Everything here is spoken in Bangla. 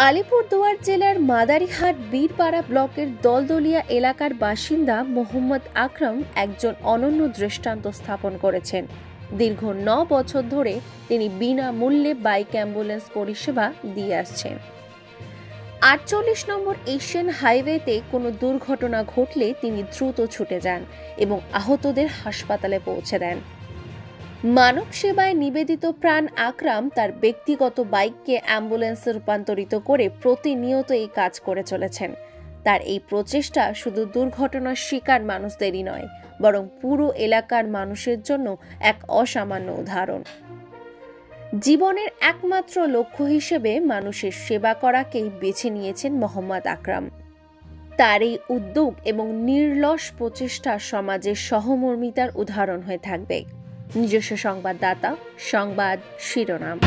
আলিপুরদুয়ার জেলার মাদারিহাট বীরপাড়া ব্লকের দলদলিয়া এলাকার বাসিন্দা মোহাম্মদ আকরাম একজন অনন্য দৃষ্টান্ত স্থাপন করেছেন। দীর্ঘ ৯ বছর ধরে তিনি বিনামূল্যে বাইক অ্যাম্বুলেন্স পরিষেবা দিয়ে আসছেন। ৪৮ নম্বর এশিয়ান হাইওয়েতে কোনো দুর্ঘটনা ঘটলে তিনি দ্রুত ছুটে যান এবং আহতদের হাসপাতালে পৌঁছে দেন। মানব সেবায় নিবেদিত প্রাণ আকরাম তার ব্যক্তিগত বাইককে অ্যাম্বুলেন্সে রূপান্তরিত করে প্রতিনিয়ত এই কাজ করে চলেছেন। তার এই প্রচেষ্টা শুধু দুর্ঘটনার শিকার মানুষদেরই নয়, বরং পুরো এলাকার মানুষের জন্য এক অসামান্য উদাহরণ। জীবনের একমাত্র লক্ষ্য হিসেবে মানুষের সেবা করাকেই বেছে নিয়েছেন মোহাম্মদ আকরাম। তার এই উদ্যোগ এবং নির্লস প্রচেষ্টা সমাজের সহমর্মিতার উদাহরণ হয়ে থাকবে। নিজস্ব সংবাদদাতা, সংবাদ শিরোনাম।